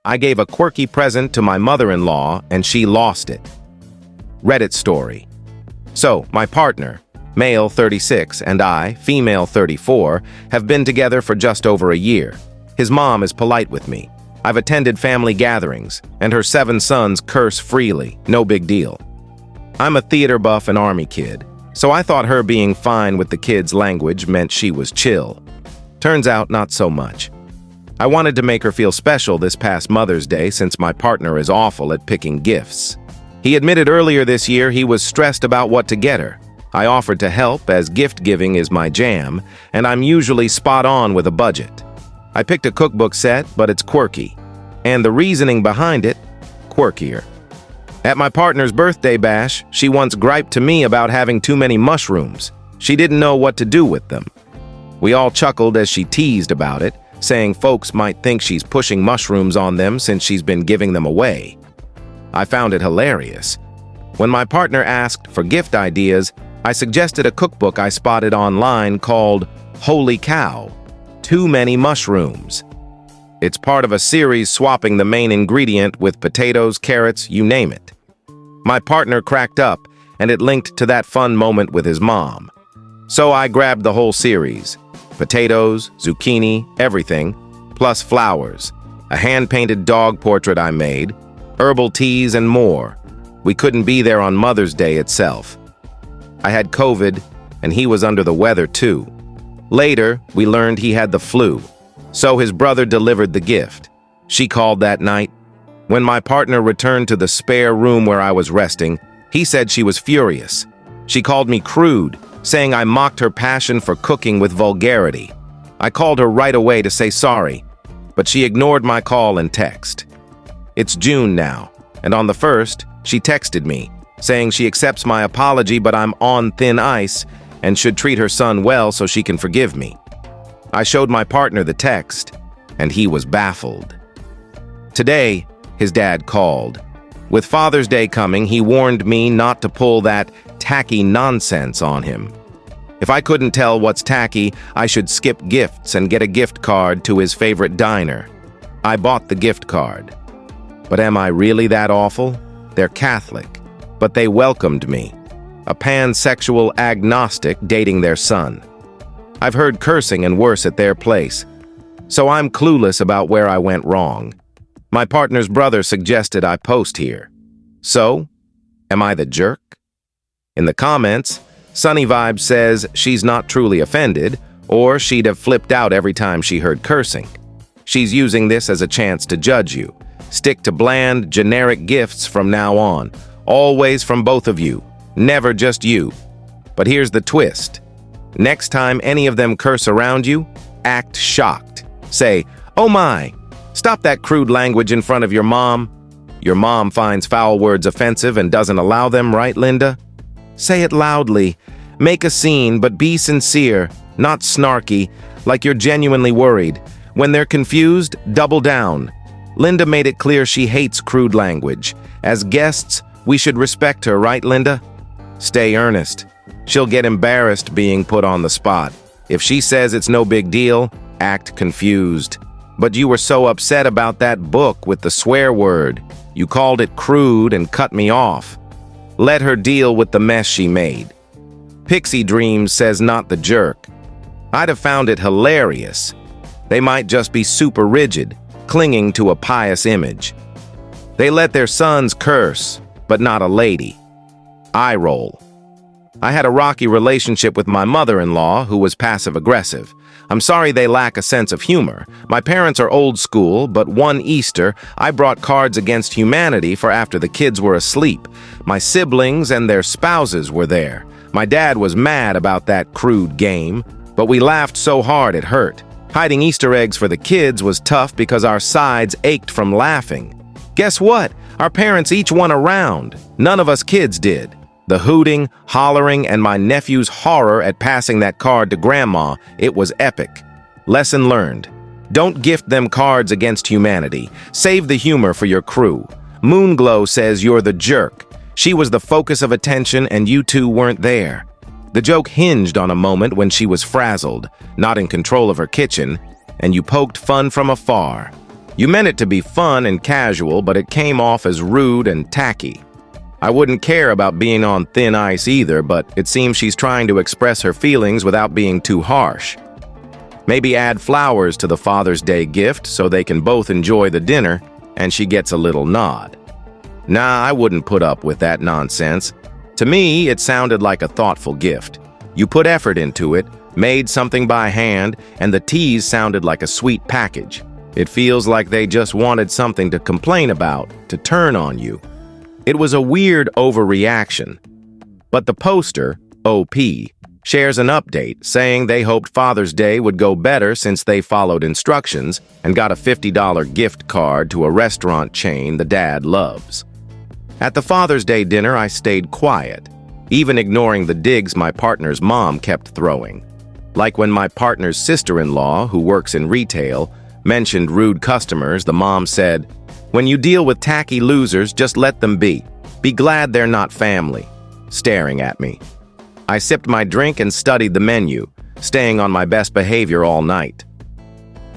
I gave a quirky present to my mother-in-law and she lost it. Reddit story. So, my partner, male 36, and I, female 34, have been together for just over a year. His mom is polite with me. I've attended family gatherings, and her 7 sons curse freely, no big deal. I'm a theater buff and army kid, so I thought her being fine with the kids' language meant she was chill. Turns out, not so much. I wanted to make her feel special this past Mother's Day since my partner is awful at picking gifts. He admitted earlier this year he was stressed about what to get her. I offered to help as gift giving is my jam, and I'm usually spot on with a budget. I picked a cookbook set, but it's quirky. And the reasoning behind it, quirkier. At my partner's birthday bash, she once griped to me about having too many mushrooms. She didn't know what to do with them. We all chuckled as she teased about it, saying folks might think she's pushing mushrooms on them since she's been giving them away. I found it hilarious. When my partner asked for gift ideas, I suggested a cookbook I spotted online called Holy Cow, Too Many Mushrooms. It's part of a series swapping the main ingredient with potatoes, carrots, you name it. My partner cracked up, and it linked to that fun moment with his mom. So I grabbed the whole series. Potatoes, zucchini, everything, plus flowers, a hand-painted dog portrait I made, herbal teas, and more. We couldn't be there on Mother's Day itself. I had COVID, and he was under the weather too. Later, we learned he had the flu, so his brother delivered the gift. She called that night. When my partner returned to the spare room where I was resting, he said she was furious. She called me crude, saying I mocked her passion for cooking with vulgarity. I called her right away to say sorry, but she ignored my call and text. It's June now, and on the 1st, she texted me, saying she accepts my apology but I'm on thin ice and should treat her son well so she can forgive me. I showed my partner the text, and he was baffled. Today, his dad called. With Father's Day coming, he warned me not to pull that tacky nonsense on him. If I couldn't tell what's tacky, I should skip gifts and get a gift card to his favorite diner. I bought the gift card. But am I really that awful? They're Catholic, but they welcomed me. A pansexual agnostic dating their son. I've heard cursing and worse at their place, so I'm clueless about where I went wrong. My partner's brother suggested I post here. So, am I the jerk? In the comments, Sunny Vibe says she's not truly offended, or she'd have flipped out every time she heard cursing. She's using this as a chance to judge you. Stick to bland, generic gifts from now on. Always from both of you, never just you. But here's the twist. Next time any of them curse around you, act shocked. Say, "Oh my, stop that crude language in front of your mom." Your mom finds foul words offensive and doesn't allow them, right, Linda? Say it loudly. Make a scene, but be sincere, not snarky, like you're genuinely worried. When they're confused, double down. Linda made it clear she hates crude language. As guests, we should respect her, right, Linda? Stay earnest. She'll get embarrassed being put on the spot. If she says it's no big deal, act confused. But you were so upset about that book with the swear word. You called it crude and cut me off. Let her deal with the mess she made. Pixie Dreams says not the jerk. I'd have found it hilarious. They might just be super rigid, clinging to a pious image. They let their sons curse, but not a lady. Eye roll. I had a rocky relationship with my mother-in-law, who was passive-aggressive. I'm sorry they lack a sense of humor. My parents are old school, but one Easter, I brought Cards Against Humanity for after the kids were asleep. My siblings and their spouses were there. My dad was mad about that crude game, but we laughed so hard it hurt. Hiding Easter eggs for the kids was tough because our sides ached from laughing. Guess what? Our parents each won a round. None of us kids did. The hooting, hollering, and my nephew's horror at passing that card to Grandma, it was epic. Lesson learned. Don't gift them Cards Against Humanity. Save the humor for your crew. Moonglow says you're the jerk. She was the focus of attention and you two weren't there. The joke hinged on a moment when she was frazzled, not in control of her kitchen, and you poked fun from afar. You meant it to be fun and casual, but it came off as rude and tacky. I wouldn't care about being on thin ice either, but it seems she's trying to express her feelings without being too harsh. Maybe add flowers to the Father's Day gift so they can both enjoy the dinner and she gets a little nod. Nah, I wouldn't put up with that nonsense. To me, it sounded like a thoughtful gift. You put effort into it, made something by hand, and the tease sounded like a sweet package. It feels like they just wanted something to complain about, to turn on you. It was a weird overreaction. But the poster, OP, shares an update saying they hoped Father's Day would go better since they followed instructions and got a $50 gift card to a restaurant chain the dad loves. At the Father's Day dinner, I stayed quiet, even ignoring the digs my partner's mom kept throwing. Like when my partner's sister-in-law, who works in retail, mentioned rude customers, the mom said, "When you deal with tacky losers, just let them be. Be glad they're not family," staring at me. I sipped my drink and studied the menu, staying on my best behavior all night.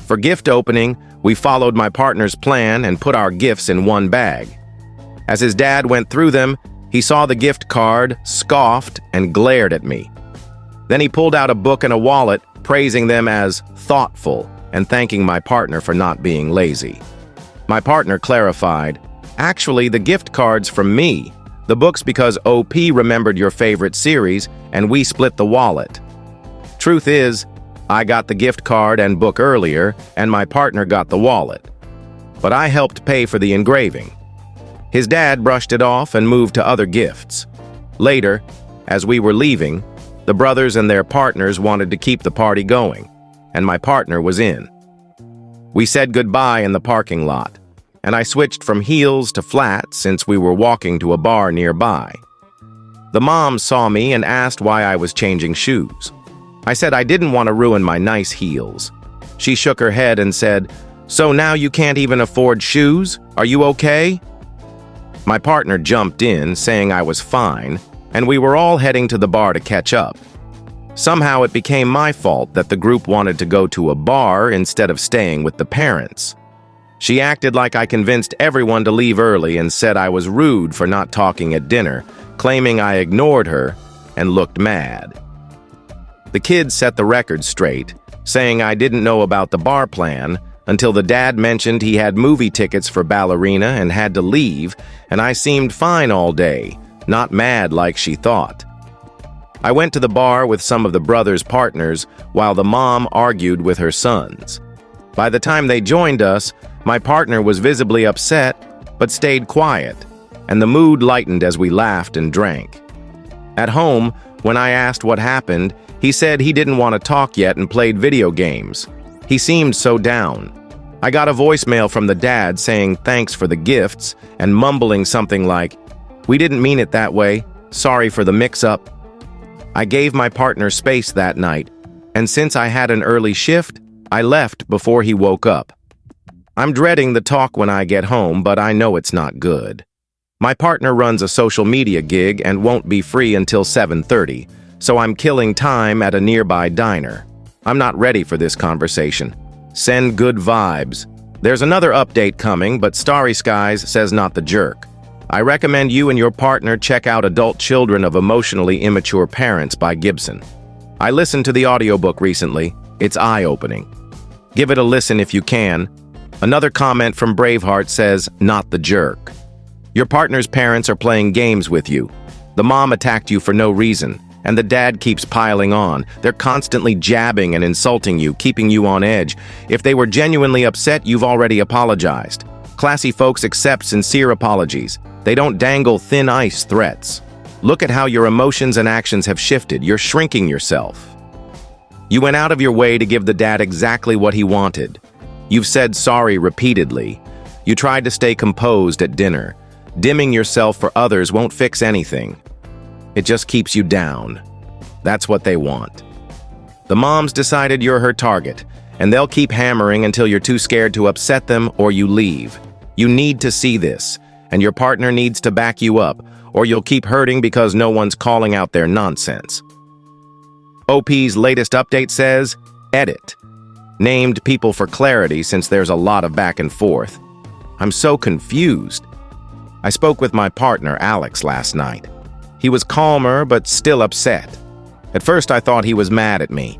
For gift opening, we followed my partner's plan and put our gifts in one bag. As his dad went through them, he saw the gift card, scoffed, and glared at me. Then he pulled out a book and a wallet, praising them as thoughtful and thanking my partner for not being lazy. My partner clarified, "Actually, the gift card's from me. The book's because OP remembered your favorite series, and we split the wallet." Truth is, I got the gift card and book earlier, and my partner got the wallet. But I helped pay for the engraving. His dad brushed it off and moved to other gifts. Later, as we were leaving, the brothers and their partners wanted to keep the party going, and my partner was in. We said goodbye in the parking lot, and I switched from heels to flats since we were walking to a bar nearby. The mom saw me and asked why I was changing shoes. I said I didn't want to ruin my nice heels. She shook her head and said, "So now you can't even afford shoes? Are you okay?" My partner jumped in, saying I was fine, and we were all heading to the bar to catch up. Somehow it became my fault that the group wanted to go to a bar instead of staying with the parents. She acted like I convinced everyone to leave early and said I was rude for not talking at dinner, claiming I ignored her and looked mad. The kids set the record straight, saying I didn't know about the bar plan until the dad mentioned he had movie tickets for Ballerina and had to leave, and I seemed fine all day, not mad like she thought. I went to the bar with some of the brothers' partners while the mom argued with her sons. By the time they joined us, my partner was visibly upset, but stayed quiet, and the mood lightened as we laughed and drank. At home, when I asked what happened, he said he didn't want to talk yet and played video games. He seemed so down. I got a voicemail from the dad saying thanks for the gifts and mumbling something like, "We didn't mean it that way. Sorry for the mix-up." I gave my partner space that night, and since I had an early shift, I left before he woke up. I'm dreading the talk when I get home, but I know it's not good. My partner runs a social media gig and won't be free until 7:30, so I'm killing time at a nearby diner. I'm not ready for this conversation. Send good vibes. There's another update coming, but Starry Skies says not the jerk. I recommend you and your partner check out Adult Children of Emotionally Immature Parents by Gibson. I listened to the audiobook recently. It's eye-opening. Give it a listen if you can. Another comment from Braveheart says, not the jerk. Your partner's parents are playing games with you. The mom attacked you for no reason, and the dad keeps piling on. They're constantly jabbing and insulting you, keeping you on edge. If they were genuinely upset, you've already apologized. Classy folks accept sincere apologies. They don't dangle thin ice threats. Look at how your emotions and actions have shifted. You're shrinking yourself. You went out of your way to give the dad exactly what he wanted. You've said sorry repeatedly. You tried to stay composed at dinner. Dimming yourself for others won't fix anything. It just keeps you down. That's what they want. The mom's decided you're her target, and they'll keep hammering until you're too scared to upset them or you leave. You need to see this, and your partner needs to back you up, or you'll keep hurting because no one's calling out their nonsense. OP's latest update says, edit. Named people for clarity since there's a lot of back and forth. I'm so confused. I spoke with my partner, Alex, last night. He was calmer but still upset. At first I thought he was mad at me,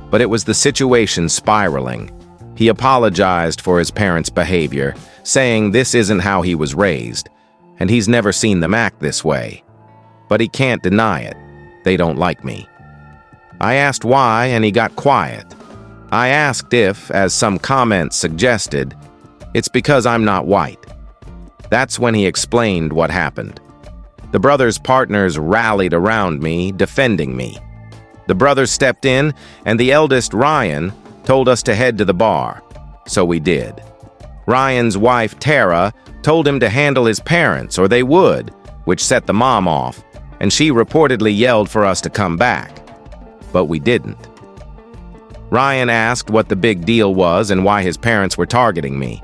but it was the situation spiraling. He apologized for his parents' behavior, saying this isn't how he was raised, and he's never seen them act this way. But he can't deny it. They don't like me. I asked why, and he got quiet. I asked if, as some comments suggested, it's because I'm not white. That's when he explained what happened. The brothers' partners rallied around me, defending me. The brothers stepped in, and the eldest, Ryan, told us to head to the bar. So we did. Ryan's wife, Tara, told him to handle his parents, or they would, which set the mom off, and she reportedly yelled for us to come back. But we didn't. Ryan asked what the big deal was and why his parents were targeting me.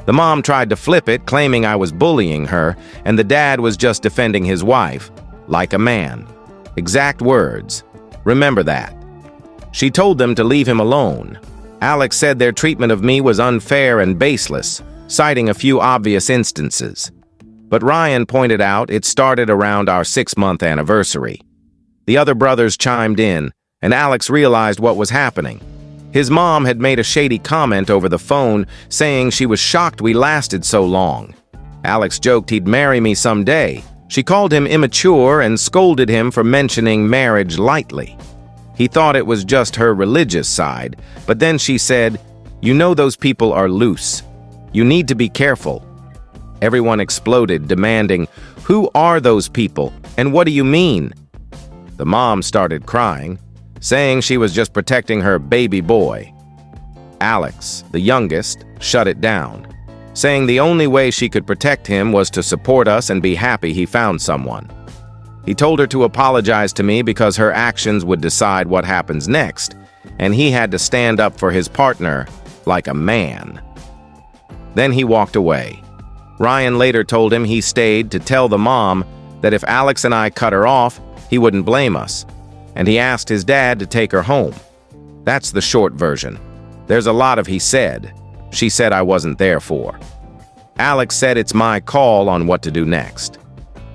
The mom tried to flip it, claiming I was bullying her, and the dad was just defending his wife, like a man. Exact words. Remember that. She told them to leave him alone. Alex said their treatment of me was unfair and baseless, citing a few obvious instances. But Ryan pointed out it started around our 6-month anniversary. The other brothers chimed in, and Alex realized what was happening. His mom had made a shady comment over the phone, saying she was shocked we lasted so long. Alex joked he'd marry me someday. She called him immature and scolded him for mentioning marriage lightly. He thought it was just her religious side, but then she said, "You know those people are loose. You need to be careful." Everyone exploded, demanding, "Who are those people, and what do you mean?" The mom started crying, saying she was just protecting her baby boy. Alex, the youngest, shut it down, saying the only way she could protect him was to support us and be happy he found someone. He told her to apologize to me because her actions would decide what happens next, and he had to stand up for his partner like a man. Then he walked away. Ryan later told him he stayed to tell the mom that if Alex and I cut her off, he wouldn't blame us, and he asked his dad to take her home. That's the short version. There's a lot of he said. She said I wasn't there for. Alex said it's my call on what to do next.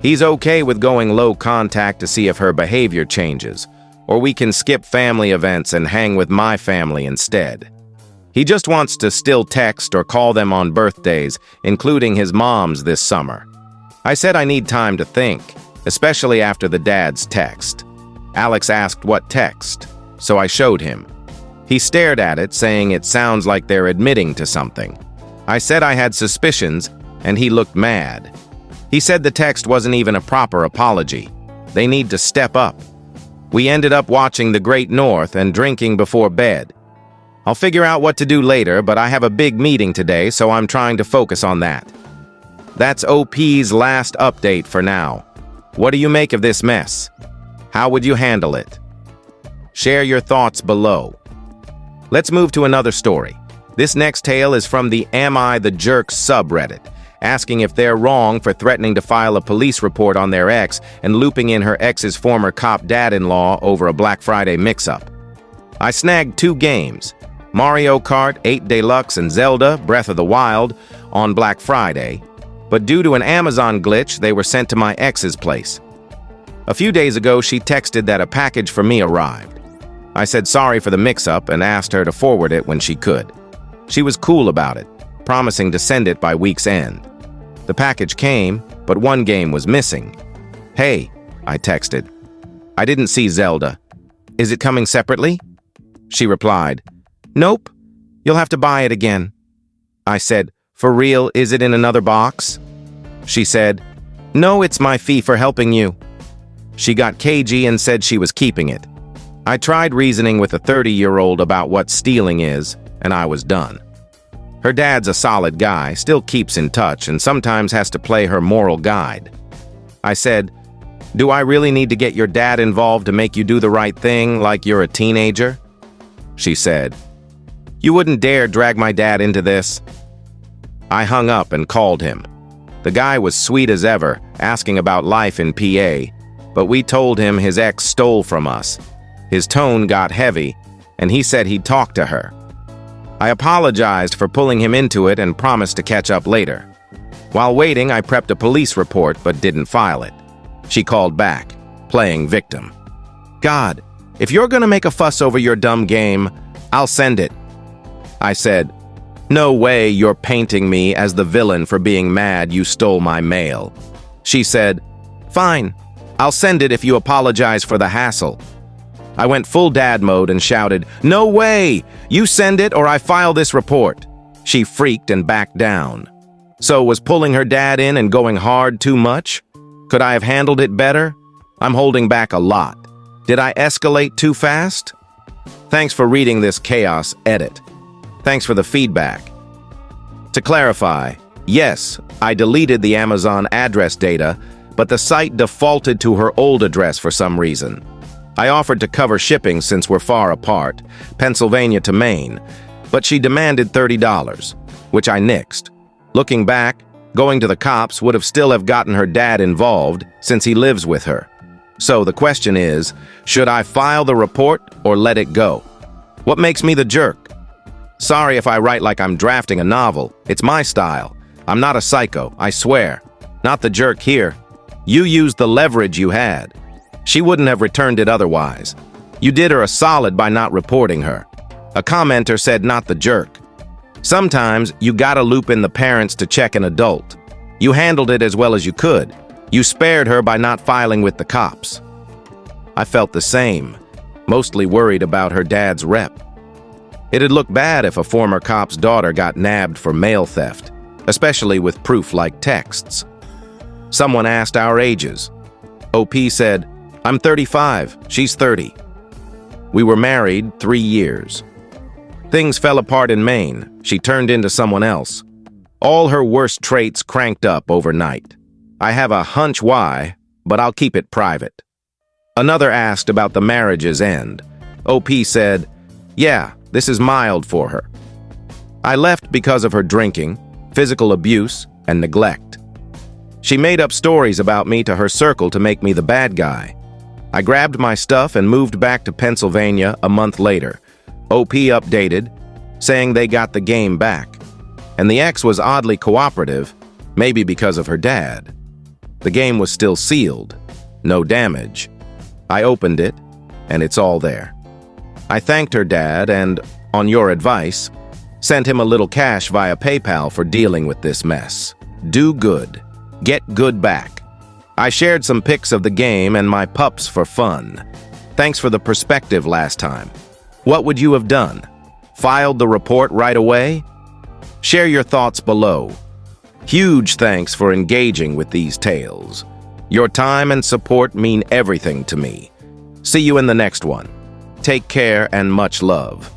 He's okay with going low contact to see if her behavior changes, or we can skip family events and hang with my family instead. He just wants to still text or call them on birthdays, including his mom's this summer. I said I need time to think, especially after the dad's text. Alex asked what text, so I showed him. He stared at it, saying it sounds like they're admitting to something. I said I had suspicions, and he looked mad. He said the text wasn't even a proper apology. They need to step up. We ended up watching The Great North and drinking before bed. I'll figure out what to do later, but I have a big meeting today, so I'm trying to focus on that. That's OP's last update for now. What do you make of this mess? How would you handle it? Share your thoughts below. Let's move to another story. This next tale is from the Am I the Jerk subreddit, asking if they're wrong for threatening to file a police report on their ex and looping in her ex's former cop dad-in-law over a Black Friday mix-up. I snagged 2 games, Mario Kart 8 Deluxe and Zelda Breath of the Wild, on Black Friday, but due to an Amazon glitch, they were sent to my ex's place. A few days ago, she texted that a package for me arrived. I said sorry for the mix-up and asked her to forward it when she could. She was cool about it, promising to send it by week's end. The package came, but one game was missing. "Hey," I texted. "I didn't see Zelda. Is it coming separately?" She replied, "Nope. You'll have to buy it again." I said, "For real, is it in another box?" She said, "No, it's my fee for helping you." She got cagey and said she was keeping it. I tried reasoning with a 30-year-old about what stealing is, and I was done. Her dad's a solid guy, still keeps in touch, and sometimes has to play her moral guide. I said, "Do I really need to get your dad involved to make you do the right thing like you're a teenager?" She said, "You wouldn't dare drag my dad into this." I hung up and called him. The guy was sweet as ever, asking about life in PA, but we told him his ex stole from us. His tone got heavy, and he said he'd talk to her. I apologized for pulling him into it and promised to catch up later. While waiting, I prepped a police report but didn't file it. She called back, playing victim. God, if you're gonna make a fuss over your dumb game, I'll send it. I said, no way you're painting me as the villain for being mad you stole my mail. She said, fine, I'll send it if you apologize for the hassle. I went full dad mode and shouted, no way! You send it or I file this report. She freaked and backed down. So was pulling her dad in and going hard too much? Could I have handled it better? I'm holding back a lot. Did I escalate too fast? Thanks for reading this chaos edit. Thanks for the feedback. To clarify, yes, I deleted the Amazon address data, but the site defaulted to her old address for some reason. I offered to cover shipping since we're far apart, Pennsylvania to Maine, but she demanded $30, which I nixed. Looking back, going to the cops would have still have gotten her dad involved since he lives with her. So the question is, should I file the report or let it go? What makes me the jerk? Sorry if I write like I'm drafting a novel. It's my style. I'm not a psycho, I swear. Not the jerk here. You used the leverage you had. She wouldn't have returned it otherwise. You did her a solid by not reporting her. A commenter said not the jerk. Sometimes you gotta loop in the parents to check an adult. You handled it as well as you could. You spared her by not filing with the cops. I felt the same, mostly worried about her dad's rep. It'd look bad if a former cop's daughter got nabbed for mail theft, especially with proof like texts. Someone asked our ages. OP said, I'm 35, she's 30. We were married 3 years. Things fell apart in Maine. She turned into someone else. All her worst traits cranked up overnight. I have a hunch why, but I'll keep it private. Another asked about the marriage's end. OP said, yeah, this is mild for her. I left because of her drinking, physical abuse, and neglect. She made up stories about me to her circle to make me the bad guy. I grabbed my stuff and moved back to Pennsylvania a month later. OP updated, saying they got the game back. And the ex was oddly cooperative, maybe because of her dad. The game was still sealed, no damage. I opened it, and it's all there. I thanked her dad and, on your advice, sent him a little cash via PayPal for dealing with this mess. Do good. Get good back. I shared some pics of the game and my pups for fun. Thanks for the perspective last time. What would you have done? Filed the report right away? Share your thoughts below. Huge thanks for engaging with these tales. Your time and support mean everything to me. See you in the next one. Take care and much love.